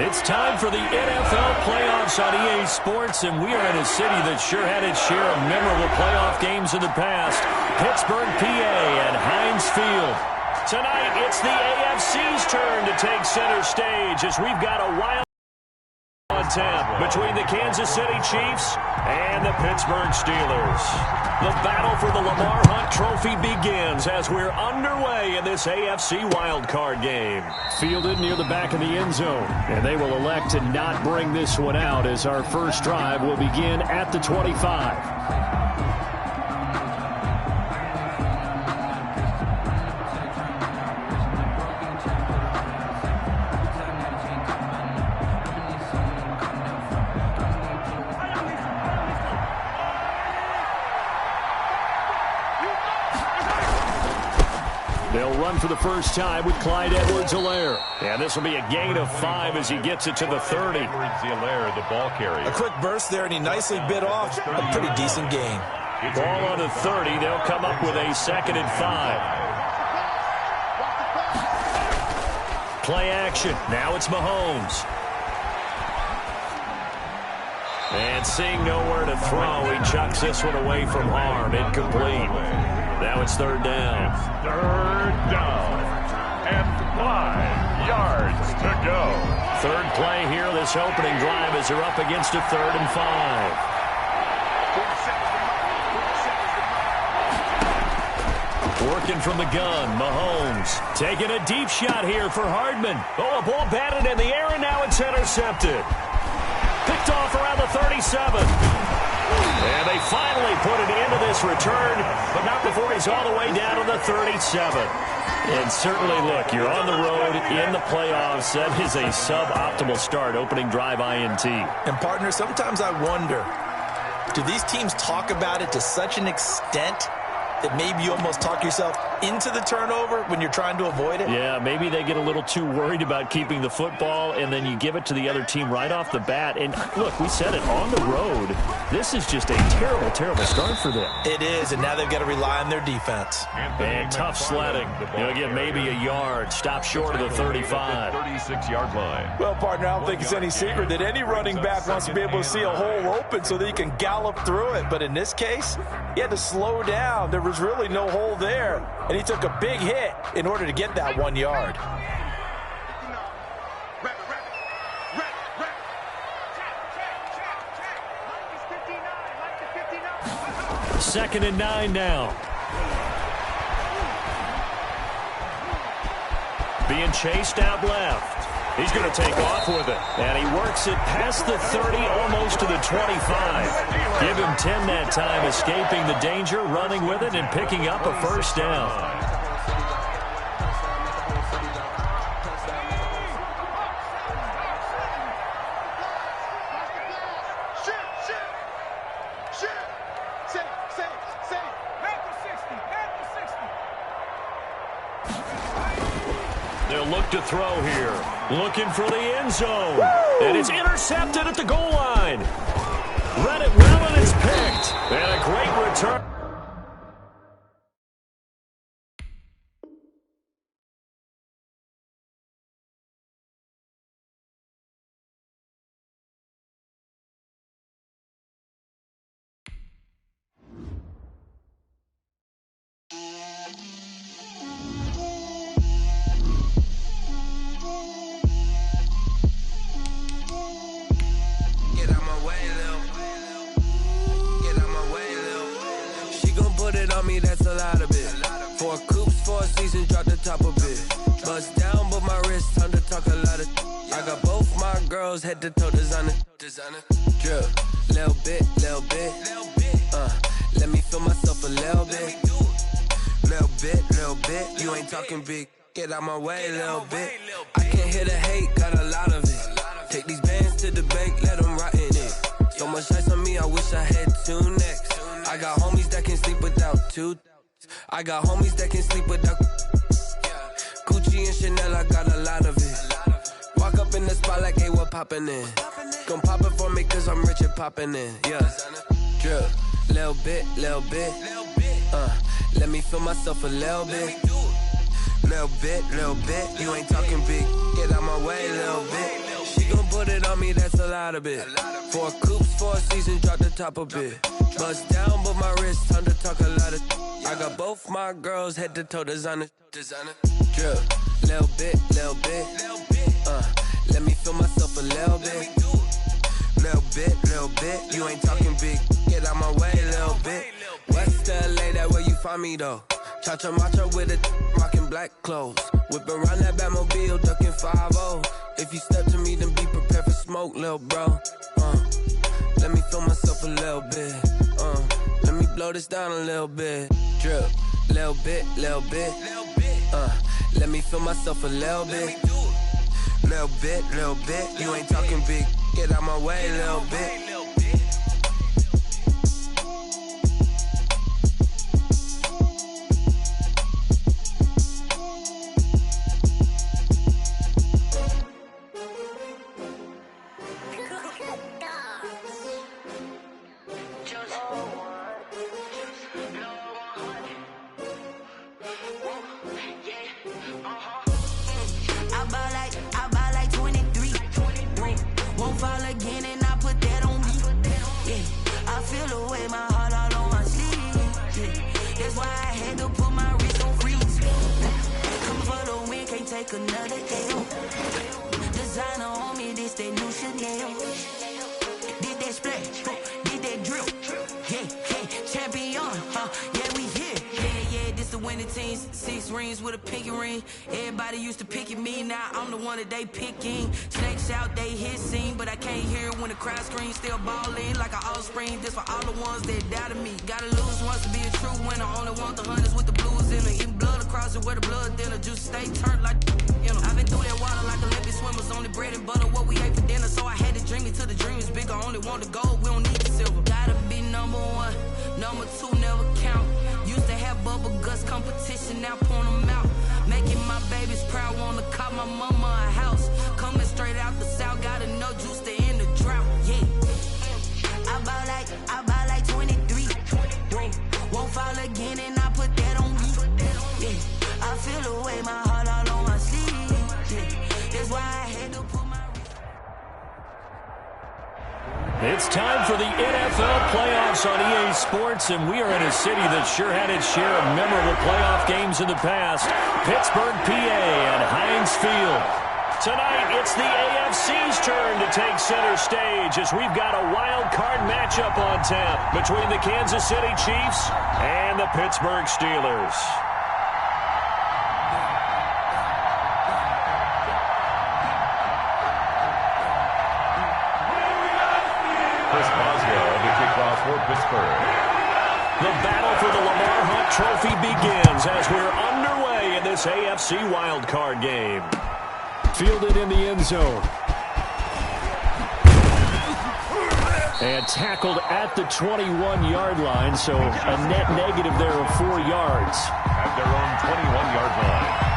It's time for the NFL playoffs on EA Sports, and we are in a city that sure had its share of memorable playoff games in the past. Pittsburgh, PA, and Heinz Field. Tonight, it's the AFC's turn to take center stage as we've got a wild on tap between the Kansas City Chiefs and the Pittsburgh Steelers. The battle for the Lamar Hunt Trophy begins as we're underway in this AFC wildcard game. Fielded near the back of the end zone, and they will elect to not bring this one out as our first drive will begin at the 25. They'll run for the first time with Clyde Edwards-Helaire. And this will be a gain of 5 as he gets it to the 30. Edwards-Helaire, the ball carrier. A quick burst there, and he nicely bit off a pretty decent gain. Ball on the 30. They'll come up with a 2nd and 5. Play action. Now it's Mahomes. And seeing nowhere to throw, he chucks this one away from harm. Incomplete. Now it's 3rd down. Third down. And 5 yards to go. Third play here, this opening drive as they're up against a 3rd and 5. Working from the gun, Mahomes taking a deep shot here for Hardman. Oh, a ball batted in the air, and now it's intercepted. Picked off around the 37. And they finally put it into this return, but not before he's all the way down to the 37. And certainly, look, you're on the road in the playoffs. That is a suboptimal start, opening drive INT. And, partner, sometimes I wonder, do these teams talk about it to such an extent that maybe you almost talk yourself into the turnover when you're trying to avoid it? Yeah, maybe they get a little too worried about keeping the football, and then you give it to the other team right off the bat. And, look, we said it, on the road, this is just a terrible, terrible start for them. It is, and now they've got to rely on their defense. And tough sledding. You'll get maybe a yard. Stop short of the 35. 36-yard line. Well, partner, I don't think it's any secret that any running back wants to be able to see a hole open so that he can gallop through it. But in this case, he had to slow down. There was really no hole there, and he took a big hit in order to get that 1 yard. Second and 9 now. Being chased out left. He's going to take off with it. And he works it past the 30, almost to the 25. Give him 10 that time, escaping the danger, running with it, and picking up a first down. They'll look to throw here. Looking for the end zone. And it's intercepted at the goal line. Read it well, and it's picked. And a great return. That's a lot of it. 4 coops, 4 seasons, drop the top of it. Bust down, but my wrist, time to talk a lot of. I got both my girls head to toe designer. Drip, little bit. Let me feel myself a little bit. Little bit. You ain't talking big. Get out my way, little bit. I can't hear the hate, got a lot of it. Take these bands to the bank, let them rot in it. So much ice on me, I wish I had 2 necks. I got homies that can sleep without 2. I got homies that can sleep without Gucci and Chanel, I got a lot of it. Walk up in the spot like, hey, what poppin' in? Gon' pop it for me cause I'm rich and poppin' in. Yeah, drip, little bit. Let me feel myself a little bit. Little bit. You ain't talking big. Get out my way, little bit. She gon' put it on me, that's a lot of it. 4 coops, 4 seasons, drop the top a bit. Bust down, but my wrist, time to talk a lot of. I got both my girls head to toe designer. Drip, little bit. Let me feel myself a little bit. Little bit. You ain't talking big. Get out my way, little bit. West LA, that where you find me though. Cha-cha matcha with a rockin' black clothes. Whip around that Batmobile, ducking 5-0. If you step to me, then be prepared for smoke, little bro. Let me feel myself a little bit. Let me blow this down a little bit. Drip, little bit. Let me feel myself a little bit. Little bit. You ain't talking big. Get out my way, little bit. Another L. Designer on me, this that new Chanel. Did that splash, did that drill. Yeah, champion, yeah, we here. Yeah, this the winning teams. 6 rings with a pinky ring. Everybody used to pick at me, now I'm the one that they picking. Snakes out, they hissing, but I can't hear it when the crowd screams. Still ballin' like an offspring. This for all the ones that doubted me. Gotta lose once to be a true winner. Only want the hunters with the blues in it. Eating blood across it where the blood thinner. Juice stay turned like. I've been through that water like Olympic swimmers. Only bread and butter, what we ate for dinner. So I had to dream it till the dream is bigger. Only want the gold, we don't need the silver. Gotta be number 1, number 2 never count. Used to have bubble guts competition, now point them out. Making my babies proud, wanna call my mama a house. Coming straight out the south, gotta know juice to end the drought. Yeah, I bought like 23. Won't fall again and I put that on me. Yeah, I feel the way my heart all on my sleeve. That's why I had to put my. It's time for the NFL playoffs on EA Sports, and we are in a city that sure had its share of memorable playoff games in the past. Pittsburgh, PA at Heinz Field. Tonight, it's the AFC's turn to take center stage as we've got a wild card matchup on tap between the Kansas City Chiefs and the Pittsburgh Steelers. Chris Boswell to kick off for Pittsburgh. The battle for the Lamar Hunt Trophy begins as we're underway in this AFC wildcard game. Fielded in the end zone. And tackled at the 21-yard line, so a net negative there of 4 yards. At their own 21-yard line.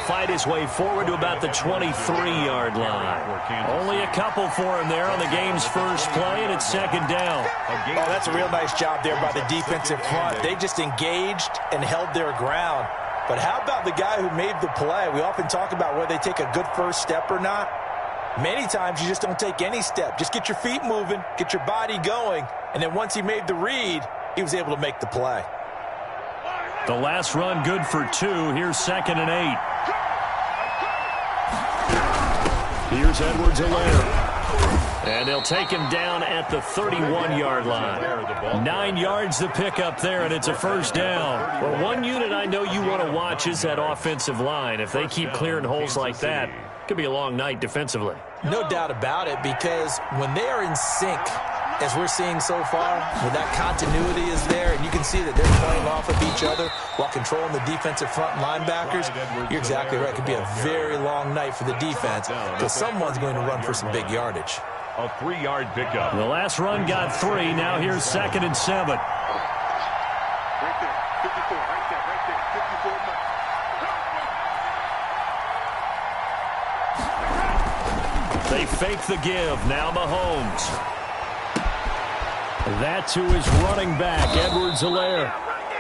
Fight his way forward to about the 23-yard line. Only a couple for him there on the game's first play, and it's second down. Oh, that's a real nice job there by the defensive front. They just engaged and held their ground. But how about the guy who made the play? We often talk about whether they take a good first step or not. Many times you just don't take any step. Just get your feet moving, get your body going, and then once he made the read, he was able to make the play. The last run good for 2. Here's 2nd and 8. Here's Edwards-Helaire. And they'll take him down at the 31-yard line. 9 yards to pick up there, and it's a first down. Well, one unit I know you want to watch is that offensive line. If they keep clearing holes like that, it could be a long night defensively. No doubt about it, because when they are in sync, as we're seeing so far, when that continuity is there, and you can see that they're playing off of each other while controlling the defensive front linebackers, you're exactly right. It could be a very long night for the defense because someone's going to run for some big yardage. A 3-yard pickup. The last run got 3. Now here's 2nd and 7. Right there, 54, right there, 54. fake the give. Now Mahomes. That to his running back, Edwards-Helaire.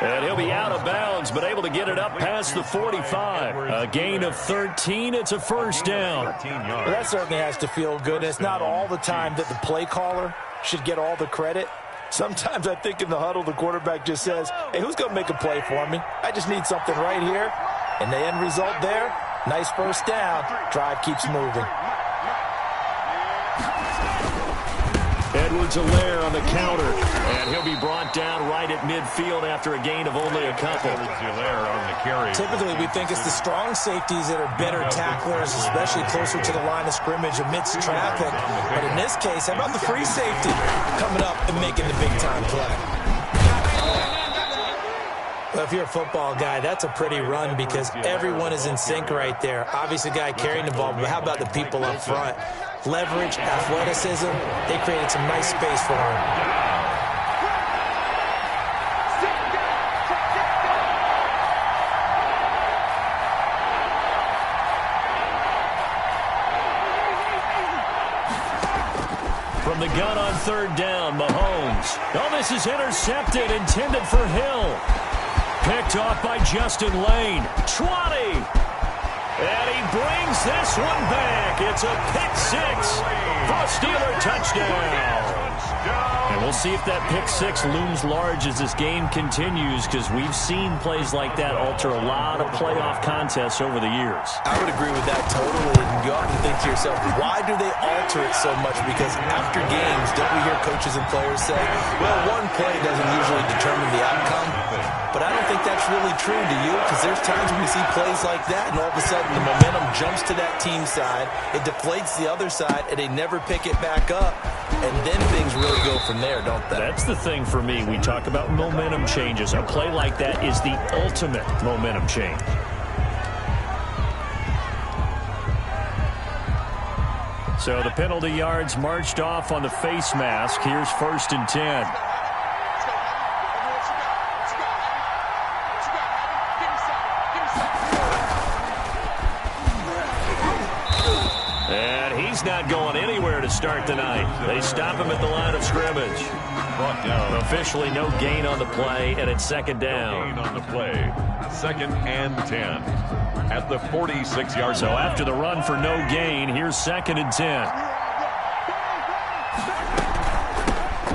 And he'll be out of bounds, but able to get it up past the 45. A gain of 13. It's a first down. Well, that certainly has to feel good. It's not all the time that the play caller should get all the credit. Sometimes I think in the huddle, the quarterback just says, hey, who's going to make a play for me? I just need something right here. And the end result there, nice first down. Drive keeps moving. Edwards-Helaire on the counter, and he'll be brought down right at midfield after a gain of only a couple. Edwards-Helaire on the carry. Typically, we think it's the strong safeties that are better tacklers, especially closer to the line of scrimmage amidst traffic. But in this case, how about the free safety coming up and making the big-time play? Well, if you're a football guy, that's a pretty run because everyone is in sync right there. Obviously, the guy carrying the ball, but how about the people up front? Leverage, athleticism, they created some nice space for him. From the gun on third down, Mahomes. Oh, this is intercepted, intended for Hill. Picked off by Justin Lane. 20. And he brings this one back. It's a pick six for a Steeler touchdown. And we'll see if that pick six looms large as this game continues, because we've seen plays like that alter a lot of playoff contests over the years. I would agree with that totally. And you often think to yourself, why do they alter it so much? Because after games, don't we hear coaches and players say, well, one play doesn't usually determine the outcome. But I don't think that's really true, do you? Because there's times when we see plays like that, and all of a sudden the momentum jumps to that team side, it deflates the other side, and they never pick it back up. And then things really go from there, don't they? That's the thing for me. We talk about momentum changes. A play like that is the ultimate momentum change. So the penalty yards marched off on the face mask. Here's 1st and 10. Not going anywhere to start the night. They stop him at the line of scrimmage. Brought down. Officially no gain on the play, and it's second down. No gain on the play. 2nd and 10 at the 46-yard So line. after the run for no gain, here's 2nd and 10.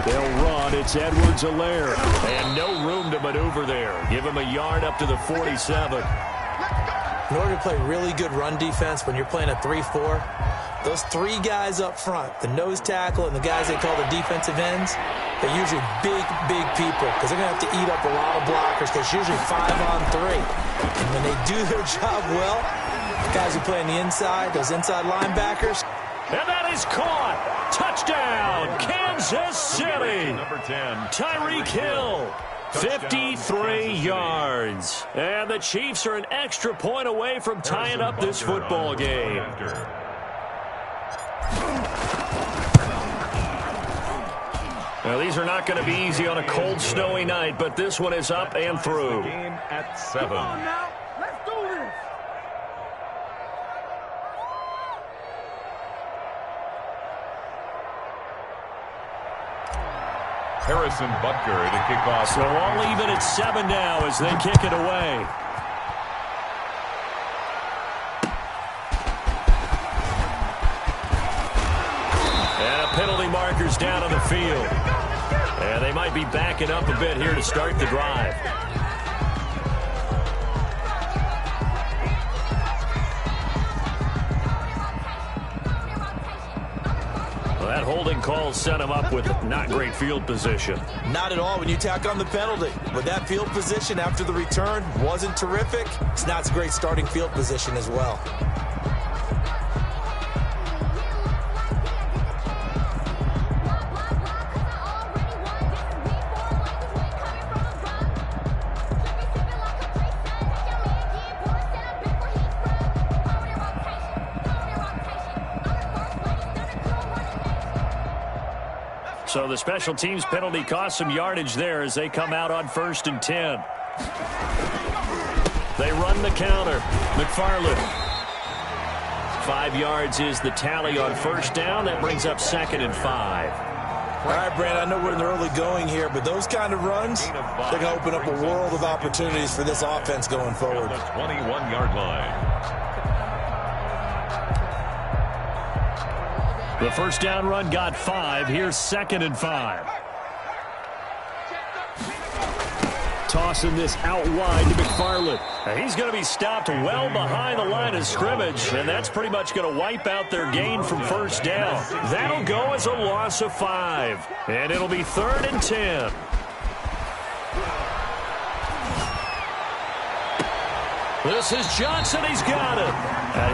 They'll run. It's Edwards-Helaire. And no room to maneuver there. Give him a yard up to the 47. In order to play really good run defense when you're playing a 3-4, those three guys up front, the nose tackle and the guys they call the defensive ends, they're usually big people because they're going to have to eat up a lot of blockers because it's usually 5-on-3. And when they do their job well, the guys who play on the inside, those inside linebackers. And that is caught. Touchdown, Kansas City. Number 10. Tyreek Hill. 53 yards. And the Chiefs are an extra point away from tying up this football game. Now, these are not going to be easy on a cold, snowy night, but this one is up and through. Game at 7. Come on now. Let's do this. Harrison Butker to kick off. So all even at 7 now as they kick it away. Penalty markers down on the field. And they might be backing up a bit here to start the drive. Well, that holding call set him up with not great field position. Not at all when you tack on the penalty. But that field position after the return wasn't terrific. It's not a great starting field position as well. So the special teams penalty cost some yardage there as they come out on 1st and 10. They run the counter. McFarland 5 yards is the tally on first down. That brings up 2nd and 5. All right, Brand, I know we're in the early going here, but those kind of runs, they're going to open up a world of opportunities for this offense going forward. The 21-yard line. The first down run got 5. Here's 2nd and 5. Tossing this out wide to McFarland. He's going to be stopped well behind the line of scrimmage, and that's pretty much going to wipe out their gain from first down. That'll go as a loss of 5, and it'll be 3rd and 10. This is Johnson. He's got it.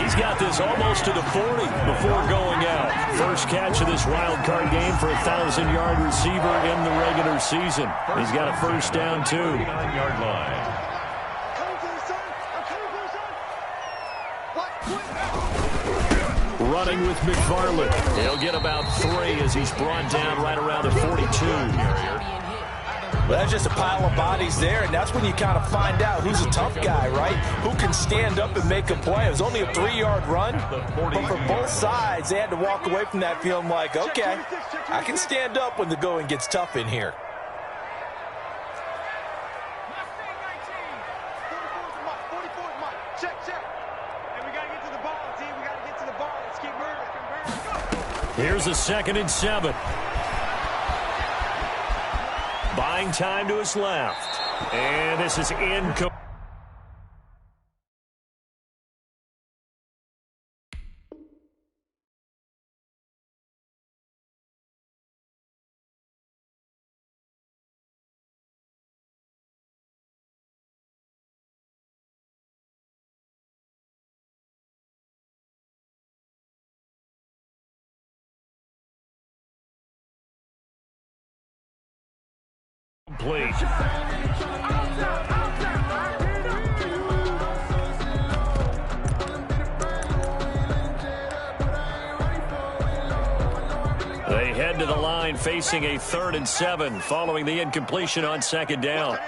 He's got this almost to the 40 before going out. First catch of this wild card game for a 1,000-yard receiver in the regular season. He's got a first down, too. 39-yard line. Running with McFarland. He'll get about 3 as he's brought down right around the 42. Well, that's just a pile of bodies there, and that's when you kind of find out who's a tough guy, right? Who can stand up and make a play. It was only a 3-yard run, but for both sides, they had to walk away from that feeling like, okay, I can stand up when the going gets tough in here. Here's a 2nd and 7. Buying time to his left. And this is incomplete. They head to the line facing a 3rd and 7 following the incompletion on 2nd down.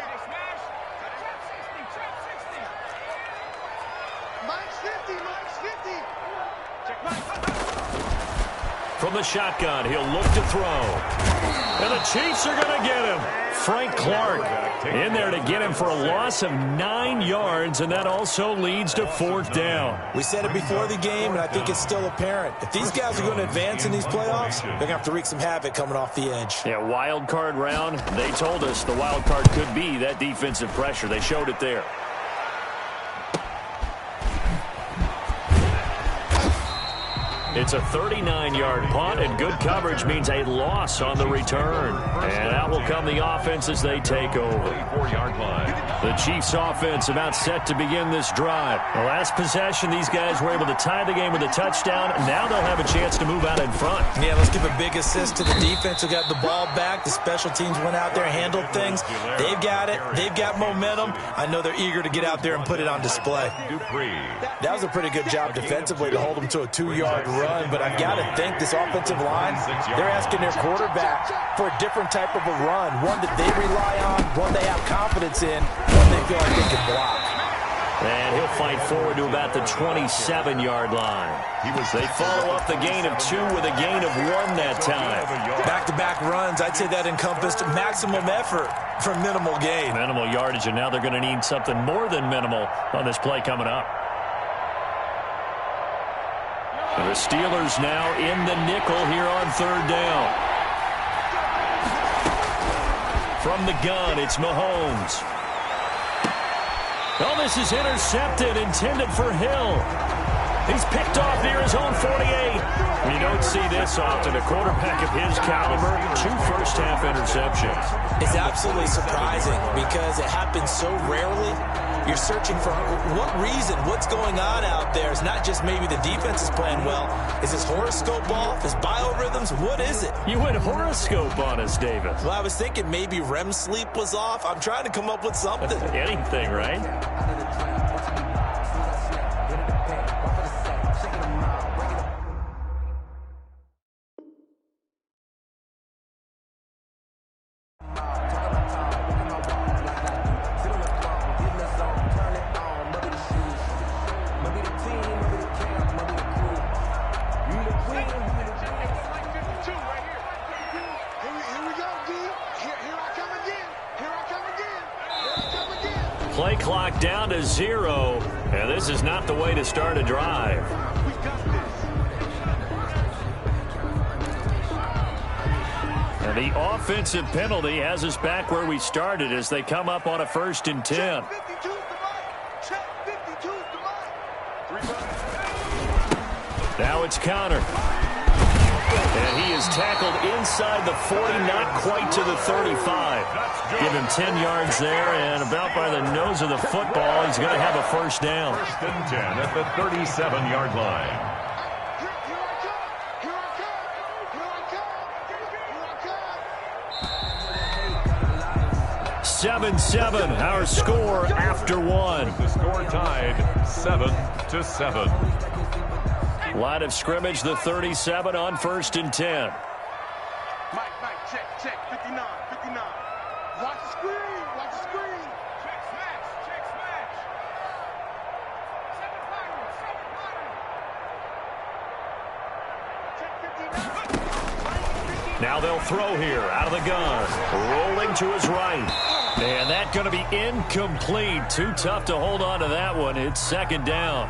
From the shotgun, he'll look to throw. And the Chiefs are going to get him. Frank Clark in there to get him for a loss of 9 yards, and that also leads to 4th down. We said it before the game, and I think it's still apparent. If these guys are going to advance in these playoffs, they're going to have to wreak some havoc coming off the edge. Yeah, wild card round. They told us the wild card could be that defensive pressure. They showed it there. It's a 39-yard punt, and good coverage means a loss on the return. And out will come the offense as they take over. 4-yard line. The Chiefs offense about set to begin this drive. The last possession, these guys were able to tie the game with a touchdown. Now they'll have a chance to move out in front. Yeah, let's give a big assist to the defense who got the ball back. The special teams went out there and handled things. They've got it. They've got momentum. I know they're eager to get out there and put it on display. Dupree. That was a pretty good job defensively to hold them to a 2-yard run, but I've got to think this offensive line, they're asking their quarterback for a different type of a run, one that they rely on, one they have confidence in, one they feel like they can block. And he'll fight forward to about the 27-yard line. They follow up the gain of 2 with a gain of 1 that time. Back-to-back runs, I'd say that encompassed maximum effort for minimal gain. Minimal yardage, and now they're going to need something more than minimal on this play coming up. The Steelers now in the nickel here on 3rd down. From the gun, it's Mahomes. Oh, this is intercepted, intended for Hill. He's picked off near his own 48. You don't see this often. A quarterback of his caliber, 2 first-half interceptions. It's absolutely surprising because it happens so rarely. You're searching for what reason, what's going on out there. It's not just maybe the defense is playing well. Is his horoscope off? His biorhythms? What is it? You went horoscope on us, Davis. Well, I was thinking maybe REM sleep was off. I'm trying to come up with something. Anything, right? Play clock down to 0, and this is not the way to start a drive. And the offensive penalty has us back where we started as they come up on a 1st and 10. Now it's Conner. And he is tackled inside the 40, not quite to the 35. Give him 10 yards there, and about by the nose of the football, he's going to have a 1st down. 1st and 10 at the 37-yard line. 7-7, our score after 1. With the score tied 7-7. Line of scrimmage, the 37 on 1st and 10. Mike, check, 59. Watch the screen. Check smash. Check 59. Now they'll throw here out of the gun. Rolling to his right. And that's going to be incomplete. Too tough to hold on to that one. It's 2nd down.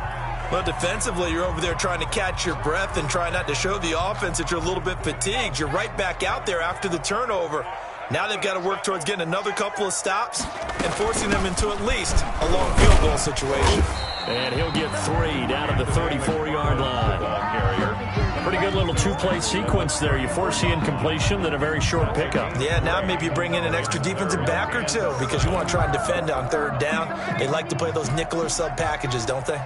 Well, defensively, you're over there trying to catch your breath and try not to show the offense that you're a little bit fatigued. You're right back out there after the turnover. Now they've got to work towards getting another couple of stops and forcing them into at least a long field goal situation. And he'll get 3 down at the 34-yard line. Pretty good little 2-play sequence there. You force the incompletion, then a very short pickup. Yeah, now maybe you bring in an extra defensive back or two because you want to try and defend on 3rd down. They like to play those nickel or sub packages, don't they?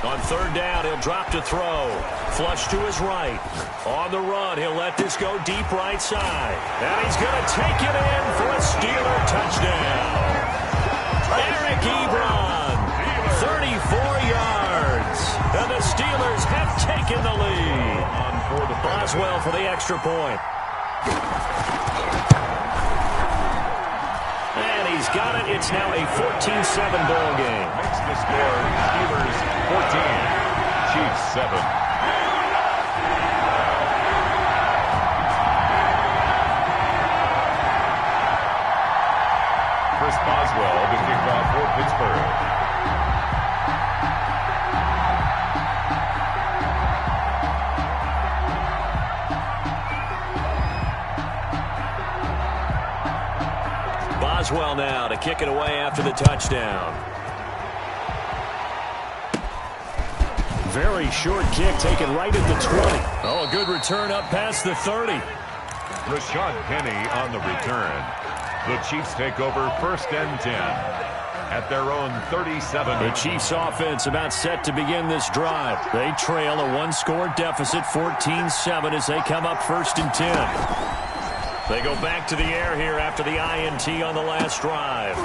On 3rd down, he'll drop to throw. Flush to his right. On the run, he'll let this go deep right side. And he's going to take it in for a Steeler touchdown. Eric Ebron, 34 yards. And the Steelers have taken the lead. Boswell for the extra point. And he's got it. It's now a 14-7 ball game. Makes the score Steelers 14, Chiefs 7. Chris Boswell, the kickoff for Pittsburgh. Boswell now to kick it away after the touchdown. Very short kick taken right at the 20. Oh, a good return up past the 30. Rashad Penny on the return. The Chiefs take over 1st and 10 at their own 37. The Chiefs offense about set to begin this drive. They trail a 1-score deficit, 14-7, as they come up 1st and 10. They go back to the air here after the INT on the last drive.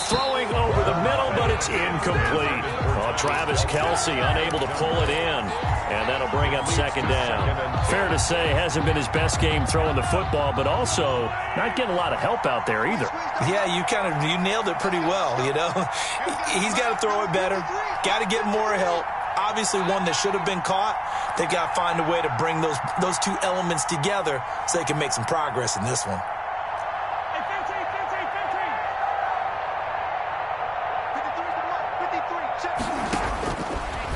Throwing over the middle, but it's incomplete. Oh, Travis Kelce unable to pull it in, and that'll bring up 2nd down. Fair to say, hasn't been his best game throwing the football, but also not getting a lot of help out there either. Yeah, you nailed it pretty well, you know. He's got to throw it better, got to get more help. Obviously one that should have been caught. They got to find a way to bring those two elements together so they can make some progress in this one.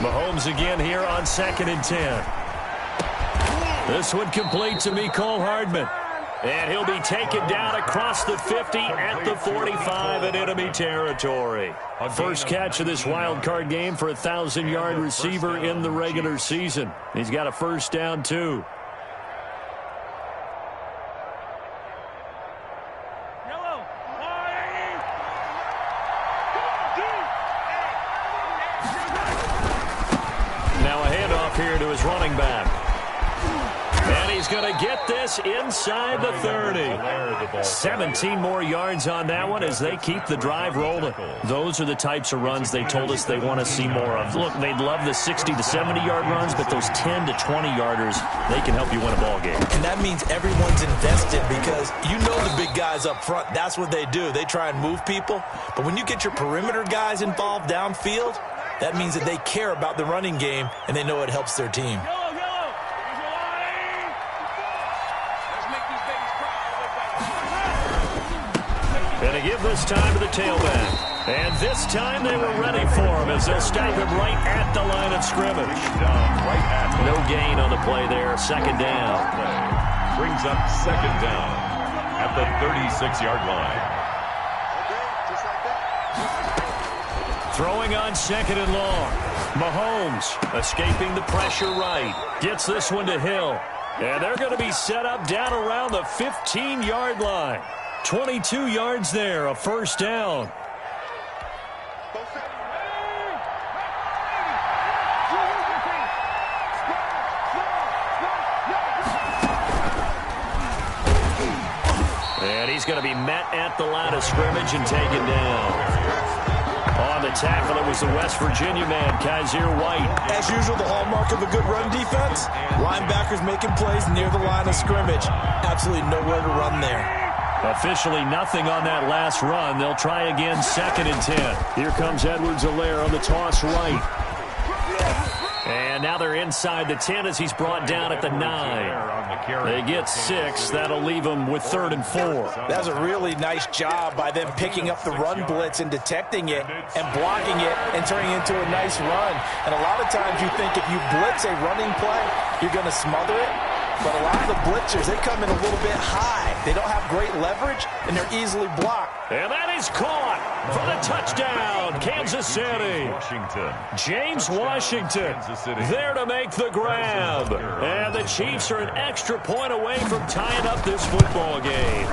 Mahomes again here on 2nd and 10. This one complete to Mecole Hardman. And he'll be taken down across the 50 at the 45 in enemy territory. First catch of this wild card game for a 1,000-yard receiver in the regular season. He's got a 1st down, too. Now a handoff here to his running back. And he's going to get this inside the 30. 17 more yards on that one as they keep the drive rolling. Those are the types of runs they told us they want to see more of. Look, they'd love the 60 to 70-yard runs, but those 10 to 20-yarders, they can help you win a ball game. And that means everyone's invested because you know the big guys up front, that's what they do. They try and move people. But when you get your perimeter guys involved downfield, That means that they care about the running game, and they know it helps their team. And to give this time to the tailback. And this time they were ready for him as they'll stop him right at the line of scrimmage. No gain on the play there. Second down. Brings up second down at the 36-yard line. Throwing on second and long. Mahomes escaping the pressure right. Gets this one to Hill. And they're going to be set up down around the 15-yard line. 22 yards there, a first down. And he's going to be met at the line of scrimmage and taken down. On the tackle, it was the West Virginia man, Kaiser White. As usual, the hallmark of a good run defense, linebackers making plays near the line of scrimmage. Absolutely nowhere to run there. Officially nothing on that last run. They'll try again, second and 10. Here comes Edwards-Helaire on the toss right. And now they're inside the 10 as he's brought down at the 9. They get 6. That'll leave them with 3rd and 4. That was a really nice job by them picking up the run blitz and detecting it and blocking it and turning it into a nice run. And a lot of times you think if you blitz a running play, you're going to smother it. But a lot of the blitzers, they come in a little bit high. They don't have great leverage, and they're easily blocked. And that is caught for the touchdown, Kansas City. James Washington there to make the grab. And the Chiefs are an extra point away from tying up this football game.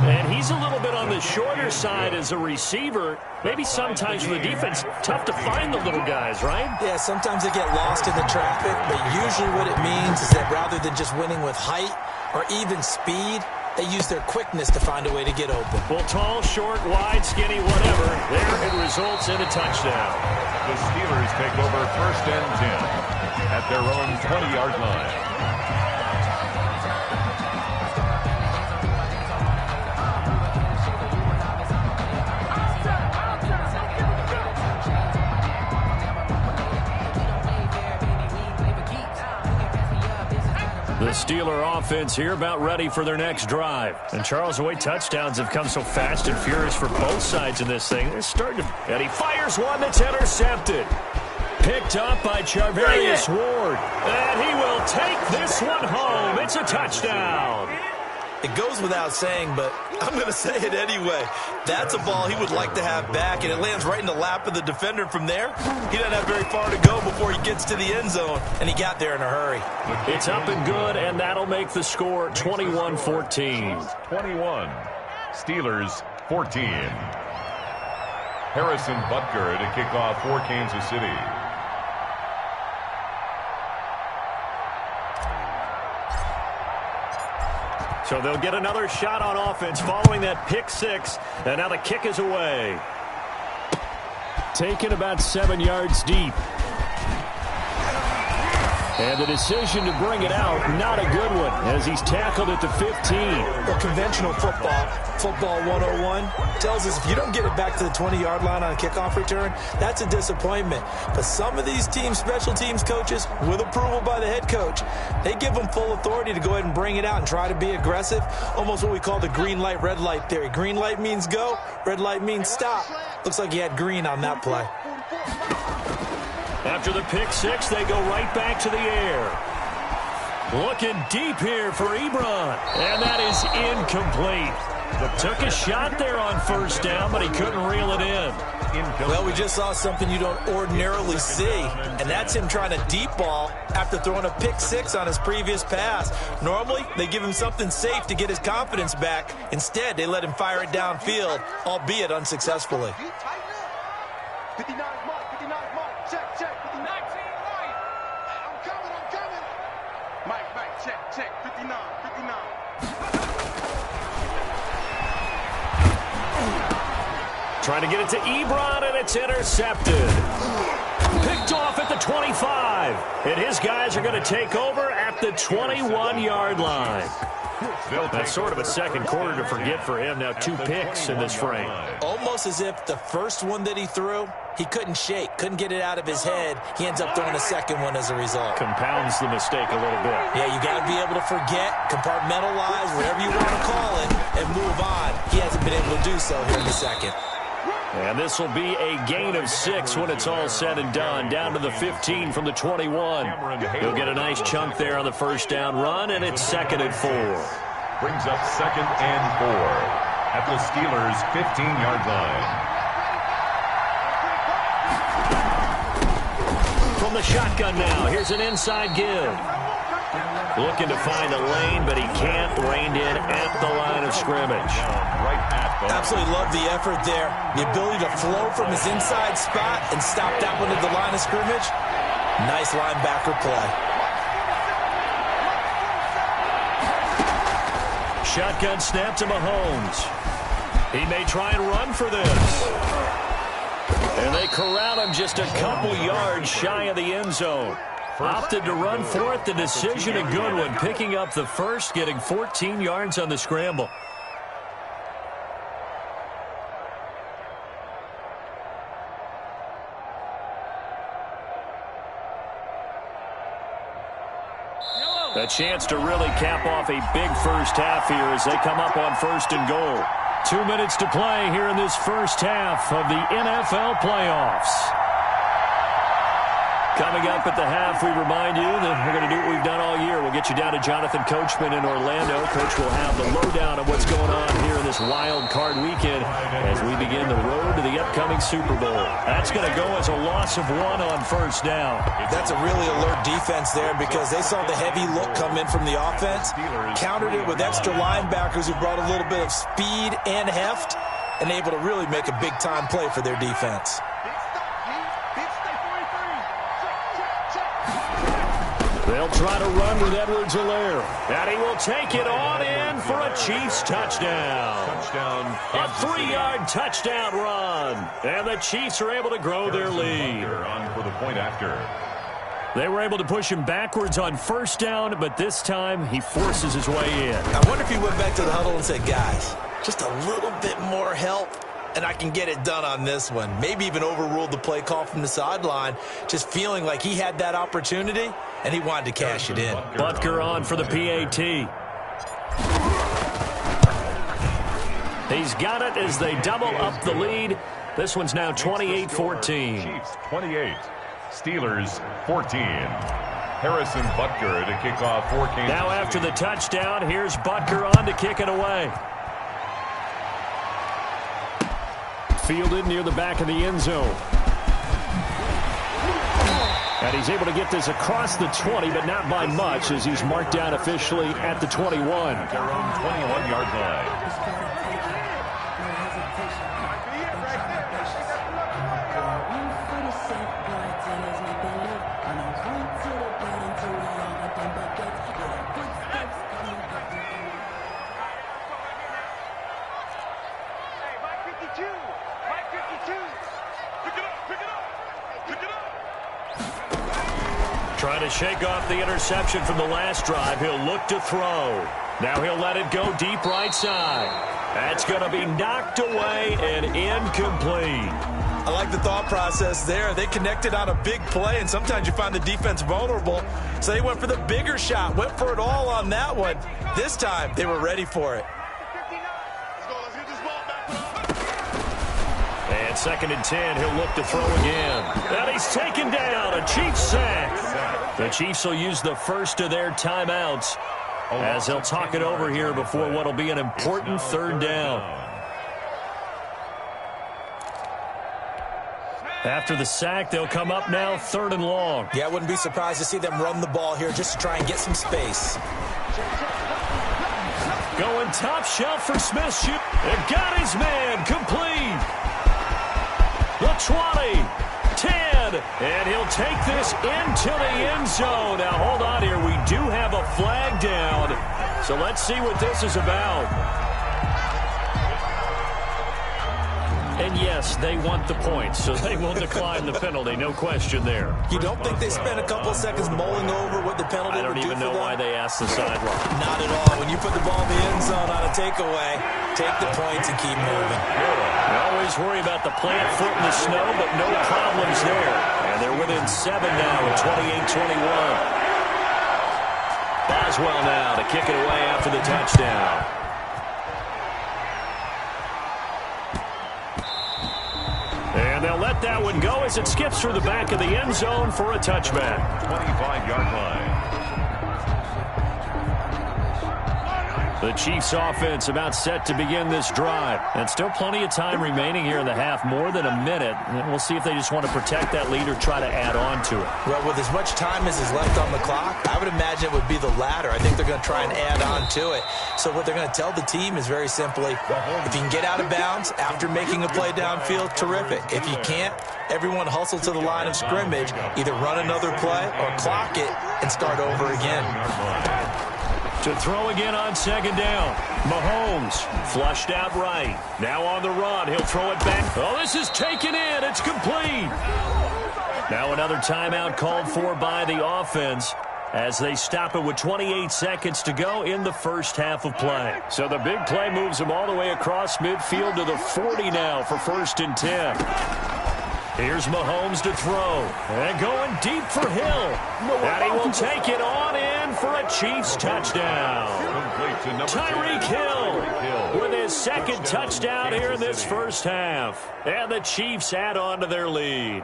And he's a little bit on the shorter side as a receiver. Maybe sometimes for the defense, tough to find the little guys, right? Yeah, sometimes they get lost in the traffic, but usually what it means is that rather than just winning with height or even speed, they use their quickness to find a way to get open. Well, tall, short, wide, skinny, whatever, there it results in a touchdown. The Steelers take over first and 10 at their own 20-yard line. The Steeler offense here about ready for their next drive. And Charles, the way touchdowns have come so fast and furious for both sides in this thing, they're starting to... And he fires one that's intercepted. Picked up by Charvarius Ward. And he will take this one home. It's a touchdown. It goes without saying, but I'm going to say it anyway. That's a ball he would like to have back, and it lands right in the lap of the defender from there. He doesn't have very far to go before he gets to the end zone, and he got there in a hurry. It's up and good, and that'll make the score 21-14. 21. Steelers 14. Harrison Butker to kick off for Kansas City. So they'll get another shot on offense following that pick six. And now the kick is away. Taken about 7 yards deep. And the decision to bring it out, not a good one, as he's tackled at the 15. Well, conventional football 101, tells us if you don't get it back to the 20-yard line on a kickoff return, that's a disappointment. But some of these teams, special teams coaches, with approval by the head coach, they give them full authority to go ahead and bring it out and try to be aggressive, almost what we call the green light, red light theory. Green light means go, red light means stop. Looks like he had green on that play. After the pick six, they go right back to the air. Looking deep here for Ebron. And that is incomplete. Took a shot there on first down, but he couldn't reel it in. Well, we just saw something you don't ordinarily see, and that's him trying to deep ball after throwing a pick six on his previous pass. Normally, they give him something safe to get his confidence back. Instead, they let him fire it downfield, albeit unsuccessfully. 59 mark, 59 mark, check, 59. I'm coming. Mike, check, 59. Trying to get it to Ebron, and it's intercepted. Picked off at the 25. And his guys are going to take over at at the 21-yard line. That's sort of a second quarter to forget for him. Now 2 picks in this frame. Almost as if the first one that he threw, he couldn't shake, couldn't get it out of his head. He ends up throwing a second one as a result. Compounds the mistake a little bit. Yeah, you got to be able to forget, compartmentalize, whatever you want to call it, and move on. He hasn't been able to do so here in the second. And this will be a gain of 6 when it's all said and done. Down to the 15 from the 21. He'll get a nice chunk there on the first down run, and it's 2nd and 4. Brings up 2nd and 4 at the Steelers' 15-yard line. From the shotgun now, here's an inside give. Looking to find a lane, but he can't. Reined in at the line of scrimmage. Absolutely love the effort there. The ability to flow from his inside spot and stop that one at the line of scrimmage. Nice linebacker play. Shotgun snap to Mahomes. He may try and run for this. And they corral him just a couple yards shy of the end zone. Opted to run for it. The decision a good one. Picking up the first, getting 14 yards on the scramble. A chance to really cap off a big first half here as they come up on 1st and goal. 2 minutes to play here in this first half of the NFL playoffs. Coming up at the half, we remind you that we're going to do what we've done all year. We'll get you down to Jonathan Coachman in Orlando. Coach will have the lowdown of what's going on here in this wild card weekend as we begin the road to the upcoming Super Bowl. That's going to go as a loss of 1 on first down. That's a really alert defense there because they saw the heavy look come in from the offense, countered it with extra linebackers who brought a little bit of speed and heft, and able to really make a big-time play for their defense. They'll try to run with Edwards-Helaire. And he will take it on in for a Chiefs touchdown. A 3-yard touchdown run. And the Chiefs are able to grow their lead. On for the point after. They were able to push him backwards on first down, but this time he forces his way in. I wonder if he went back to the huddle and said, guys, just a little bit more help, and I can get it done on this one. Maybe even overruled the play call from the sideline, just feeling like he had that opportunity, and he wanted to cash it in. Butker on for the PAT. He's got it as they double up the lead. This one's now 28-14. Chiefs 28, Steelers 14. Harrison Butker to kick off for Kansas Now after City. the touchdown, here's Butker on to kick it away. Fielded near the back of the end zone. And he's able to get this across the 20, but not by much as he's marked down officially at the 21. Their own 21-yard line. Trying to shake off the interception from the last drive. He'll look to throw. Now he'll let it go deep right side. That's going to be knocked away and incomplete. I like the thought process there. They connected on a big play, and sometimes you find the defense vulnerable. So they went for the bigger shot, went for it all on that one. This time, they were ready for it. And 2nd and 10, he'll look to throw again. And he's taken down, a Chiefs sack. The Chiefs will use the first of their timeouts as they'll talk it over here before what will be an important 3rd down. After the sack, they'll come up now 3rd and long. Yeah, I wouldn't be surprised to see them run the ball here just to try and get some space. Going top shelf for Smith. Shoot. And got his man complete. The 20, 10, and he'll take this into the end zone. Now, hold on here. We do have a flag down, so let's see what this is about. And yes, they want the points, so they will decline the penalty, no question there. You don't think they spent a couple of seconds mulling over what the penalty would do for them? I don't even know why they asked the sideline. Not at all. When you put the ball in the end zone on a takeaway, take the points and keep moving. You always worry about the plant foot in the snow, but no problems there. And they're within 7 now at 28-21. Boswell now to kick it away after the touchdown. And they'll let that one go as it skips through the back of the end zone for a touchback. 25-yard line. The Chiefs offense about set to begin this drive. And still plenty of time remaining here in the half, more than a minute. And we'll see if they just want to protect that lead or try to add on to it. Well, with as much time as is left on the clock, I would imagine it would be the latter. I think they're going to try and add on to it. So what they're going to tell the team is very simply, if you can get out of bounds after making a play downfield, terrific. If you can't, everyone hustle to the line of scrimmage, either run another play or clock it and start over again. To throw again on second down. Mahomes flushed out right. Now on the run. He'll throw it back. Oh, this is taken in. It's complete. Now another timeout called for by the offense as they stop it with 28 seconds to go in the first half of play. So the big play moves them all the way across midfield to the 40 now for 1st and 10. Here's Mahomes to throw. And going deep for Hill. And he will take it on in for a Chiefs touchdown. Tyreek Hill with his second touchdown here in this first half. And the Chiefs add on to their lead.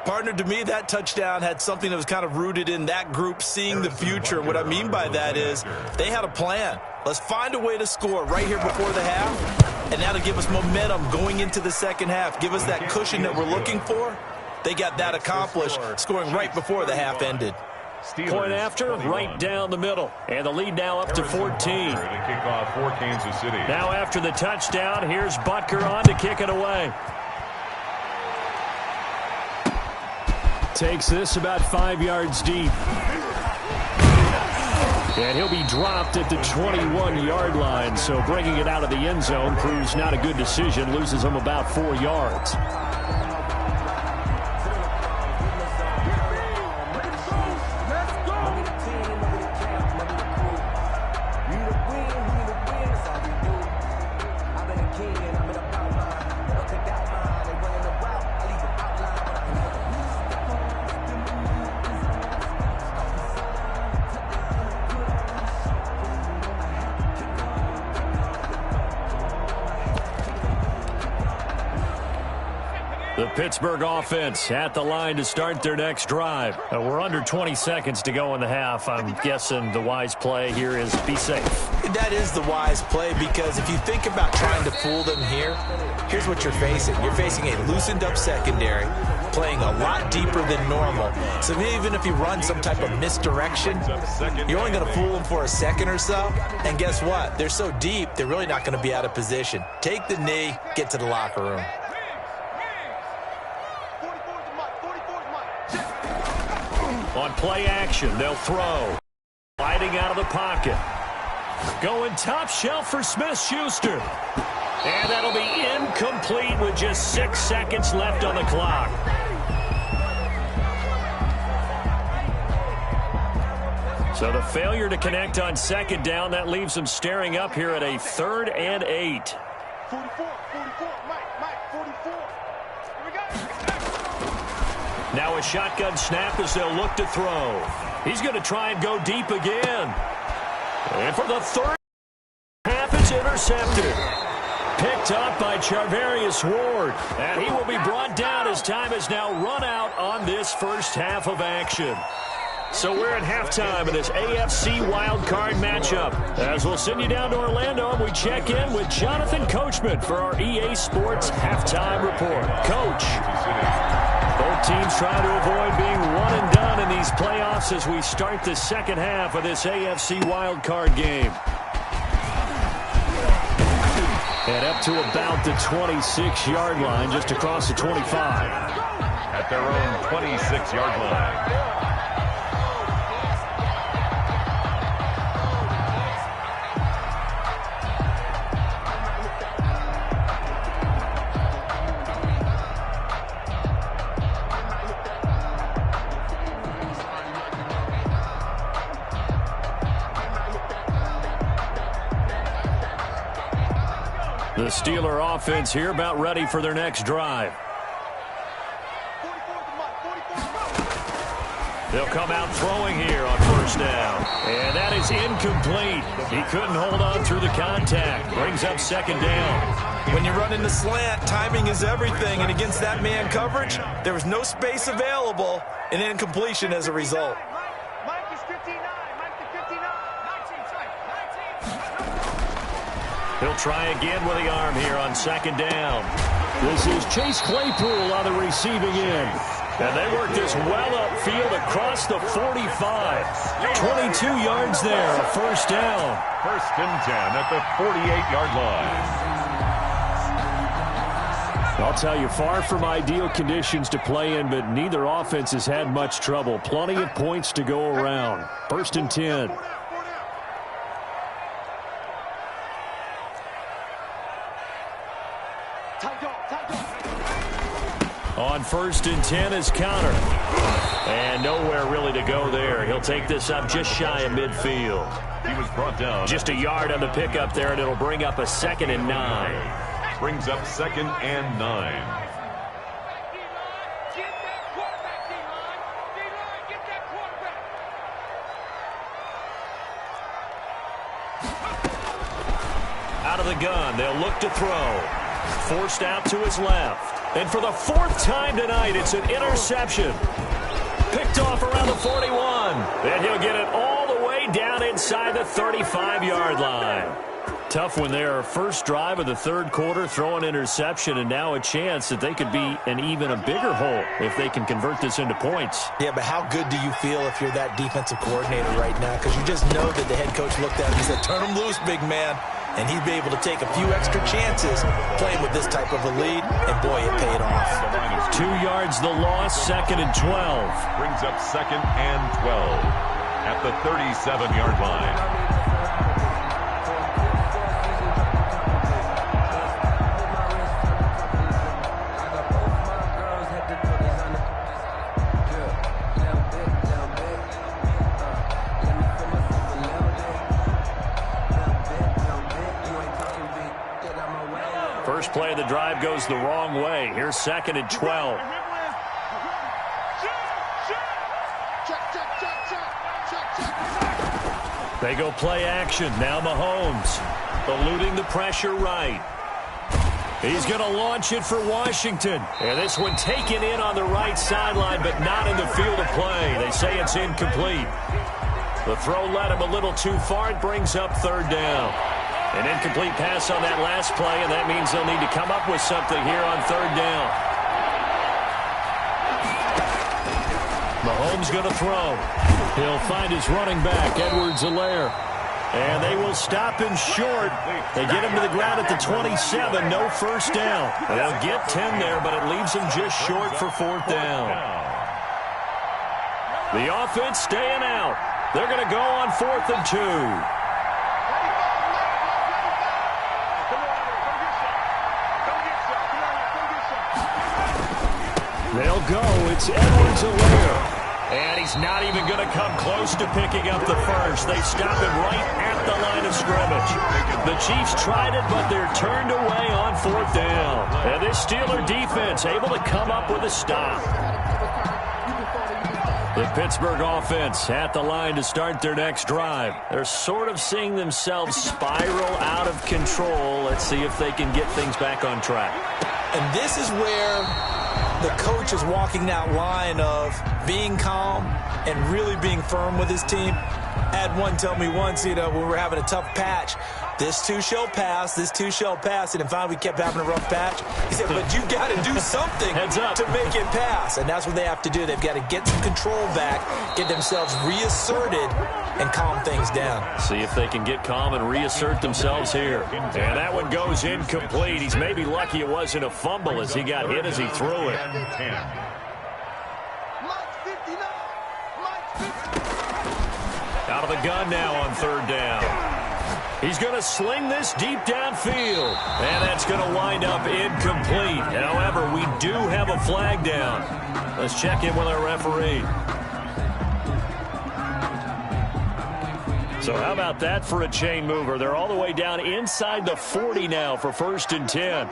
Partner, to me, that touchdown had something that was kind of rooted in that group seeing the future. What I mean by that is they had a plan. Let's find a way to score right here before the half, and that'll give us momentum going into the second half. Give us that cushion that we're looking for. They got that accomplished, scoring right before the half ended. Point after, right down the middle. And the lead now up to 14. To kick off for Kansas City. Now after the touchdown, here's Butker on to kick it away. Takes this about 5 yards deep. And he'll be dropped at the 21-yard line. So bringing it out of the end zone proves not a good decision. Loses him about 4 yards. The Pittsburgh offense at the line to start their next drive. We're under 20 seconds to go in the half. I'm guessing the wise play here is be safe. That is the wise play, because if you think about trying to fool them here, here's what you're facing. You're facing a loosened up secondary, playing a lot deeper than normal. So even if you run some type of misdirection, you're only going to fool them for a second or so. And guess what? They're so deep, they're really not going to be out of position. Take the knee, get to the locker room. On play action, they'll throw. Sliding out of the pocket. Going top shelf for Smith-Schuster. And that'll be incomplete with just 6 seconds left on the clock. So the failure to connect on second down, that leaves them staring up here at a 3rd and 8. 44, Mike, 44. Here we go. Now a shotgun snap as they'll look to throw. He's going to try and go deep again. And for the 3rd half, it's intercepted. Picked up by Charvarius Ward. And he will be brought down as time has now run out on this first half of action. So we're at halftime of this AFC wildcard matchup. As we'll send you down to Orlando, and we check in with Jonathan Coachman for our EA Sports Halftime Report. Coach, both teams trying to avoid being one and done in these playoffs as we start the second half of this AFC wildcard game. And up to about the 26-yard line, just across the 25. At their own 26-yard line. The Steeler offense here about ready for their next drive. They'll come out throwing here on first down. And that is incomplete. He couldn't hold on through the contact. Brings up second down. When you run in the slant, timing is everything. And against that man coverage, there was no space available. An incompletion as a result. Mike is 59. Mike is 59. 19. He'll try again with the arm here on second down. This is Chase Claypool on the receiving end. And they work this well upfield across the 45. 22 yards there, a first down. First and 10 at the 48-yard line. I'll tell you, far from ideal conditions to play in, but neither offense has had much trouble. Plenty of points to go around. First and 10. On first and 10 is Conner. And nowhere really to go there. He'll take this up just shy of midfield. He was brought down. Just a yard on the pickup there, and it'll bring up a 2nd and 9. Brings up 2nd and 9. Out of the gun, they'll look to throw. Forced out to his left. And for the 4th time tonight, it's an interception. Picked off around the 41. And he'll get it all the way down inside the 35-yard line. Tough one there. First drive of the third quarter, throw an interception, and now a chance that they could be an even a bigger hole if they can convert this into points. Yeah, but how good do you feel if you're that defensive coordinator right now? Because you just know that the head coach looked at him and said, turn him loose, big man. And he'd be able to take a few extra chances playing with this type of a lead, and boy, it paid off. 2 yards the loss, 2nd and 12. Brings up 2nd and 12 at the 37-yard line. First play of the drive goes the wrong way. Here's 2nd and 12. They go play action. Now Mahomes eluding the pressure right. He's going to launch it for Washington. And this one taken in on the right sideline, but not in the field of play. They say it's incomplete. The throw led him a little too far. It brings up 3rd down. An incomplete pass on that last play, and that means they'll need to come up with something here on 3rd down. Mahomes going to throw. He'll find his running back, Edwards-Helaire. And they will stop him short. They get him to the ground at the 27. No first down. They'll get 10 there, but it leaves them just short for 4th down. The offense staying out. They're going to go on 4th and 2. They'll go. It's Edwards-Helaire. And he's not even going to come close to picking up the first. They stop him right at the line of scrimmage. The Chiefs tried it, but they're turned away on 4th down. And this Steeler defense able to come up with a stop. The Pittsburgh offense at the line to start their next drive. They're sort of seeing themselves spiral out of control. Let's see if they can get things back on track. And this is where the coach is walking that line of being calm and really being firm with his team. I had one tell me once, when we were having a tough patch, this too shall pass, this too shall pass. And finally we kept having a rough patch. He said, but you got to do something to make it pass. And that's what they have to do. They've got to get some control back, get themselves reasserted, and calm things down. See if they can get calm and reassert themselves here. And that one goes incomplete. He's maybe lucky it wasn't a fumble as he got hit as he threw it. Out of the gun now on 3rd down. He's going to sling this deep downfield. And that's going to wind up incomplete. However, we do have a flag down. Let's check in with our referee. So how about that for a chain mover? They're all the way down inside the 40 now for 1st and 10.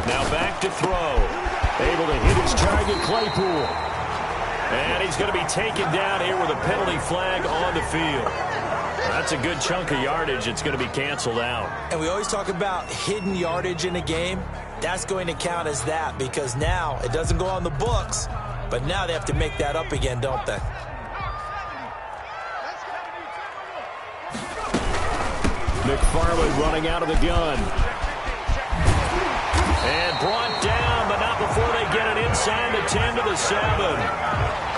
Now back to throw. Able to hit his target, Claypool. And he's going to be taken down here with a penalty flag on the field. That's a good chunk of yardage. It's going to be canceled out. And we always talk about hidden yardage in a game. That's going to count as that because now it doesn't go on the books, but now they have to make that up again, don't they? McFarland running out of the gun. And brought down, but not before they get it inside the 10 to the 7.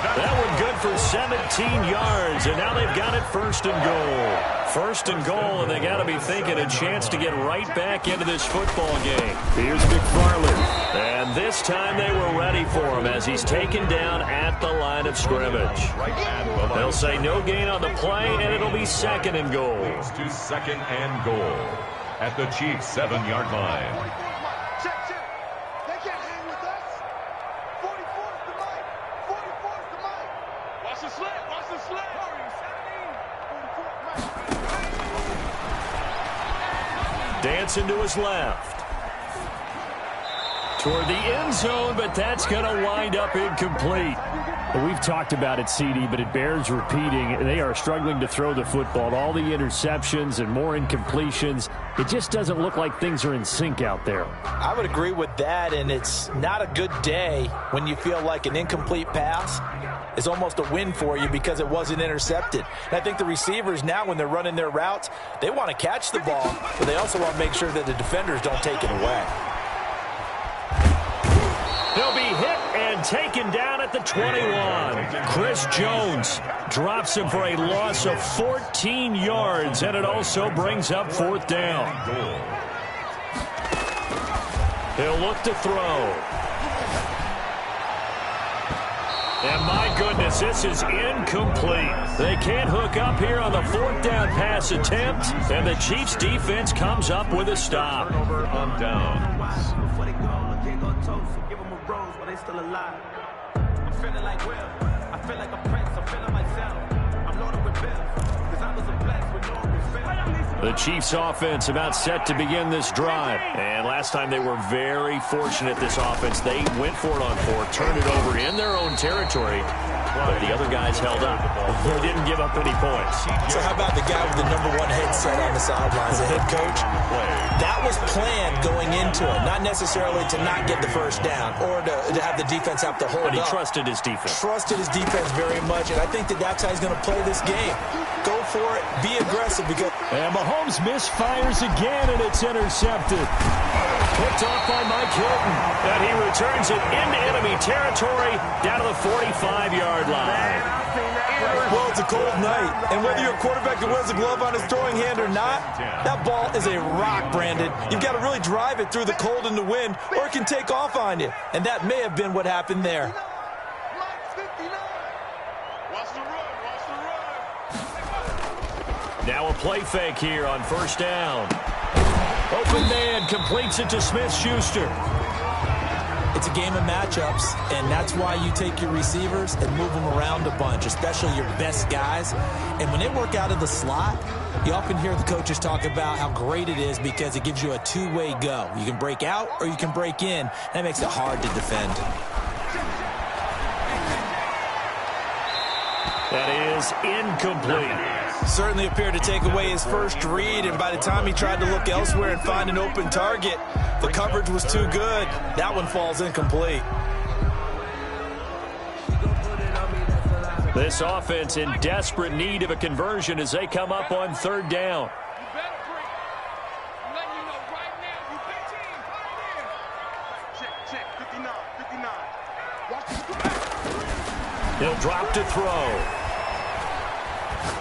That one good for 17 yards, and now they've got it 1st and goal. 1st and goal, and they got to be thinking a chance to get right back into this football game. Here's McFarland. And this time they were ready for him as he's taken down at the line of scrimmage. They'll say no gain on the play, and it'll be 2nd and goal. It's to 2nd and goal at the Chiefs' 7-yard line. Dancing to his left. Toward the end zone, but that's going to wind up incomplete. Well, we've talked about it, CD, but it bears repeating. They are struggling to throw the football. All the interceptions and more incompletions. It just doesn't look like things are in sync out there. I would agree with that, and it's not a good day when you feel like an incomplete pass is almost a win for you because it wasn't intercepted. And I think the receivers now, when they're running their routes, they want to catch the ball, but they also want to make sure that the defenders don't take it away. He'll be hit and taken down at the 21. Chris Jones drops him for a loss of 14 yards, and it also brings up 4th down. He'll look to throw. And my goodness, this is incomplete. They can't hook up here on the 4th down pass attempt, and the Chiefs defense comes up with a stop. Turnover on downs. Still alive. I'm feeling like Will. I feel like a prince. I'm feeling myself. I'm loaded with bills. Because I was a blessed with no respect. The Chiefs offense about set to begin this drive. And last time they were very fortunate, this offense. They went for it on 4, turned it over in their own territory. But the other guys held up. They didn't give up any points. So how about the guy with the #1 headset on the sidelines, the head coach? That was planned going into it, not necessarily to not get the 1st down or to have the defense have to hold up. But he trusted his defense. Trusted his defense very much, and I think that's how he's going to play this game. Go for it. Be aggressive. Because and Mahomes misfires again, and it's intercepted. Picked off by Mike Hilton. And he returns it into enemy territory down to the 45-yard line. Well, it's a cold night, and whether you're a quarterback that wears a glove on his throwing hand or not, that ball is a rock, Brandon. You've got to really drive it through the cold and the wind, or it can take off on you. And that may have been what happened there. Now a play fake here on 1st down. Open man completes it to Smith-Schuster. It's a game of matchups, and that's why you take your receivers and move them around a bunch, especially your best guys. And when they work out of the slot, you often hear the coaches talk about how great it is because it gives you a two-way go. You can break out or you can break in. That makes it hard to defend. That is incomplete. Certainly appeared to take away his first read, and by the time he tried to look elsewhere and find an open target, the coverage was too good. That one falls incomplete. This offense in desperate need of a conversion as they come up on 3rd down. He'll drop to throw.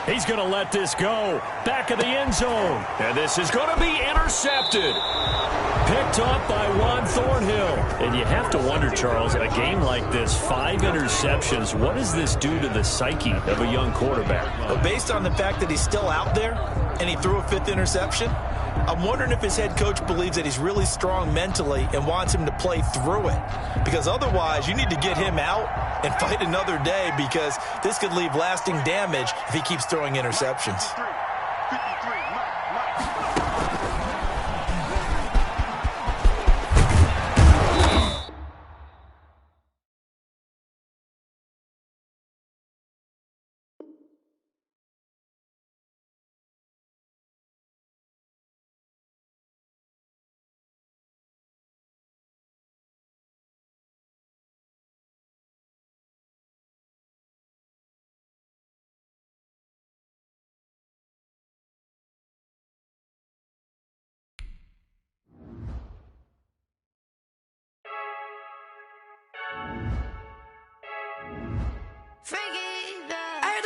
He's going to let this go. Back of the end zone. And this is going to be intercepted. Picked up by Juan Thornhill. And you have to wonder, Charles, a game like this, 5 interceptions, what does this do to the psyche of a young quarterback? Well, based on the fact that he's still out there and he threw a 5th interception, I'm wondering if his head coach believes that he's really strong mentally and wants him to play through it. Because otherwise, you need to get him out and fight another day, because this could leave lasting damage if he keeps throwing interceptions.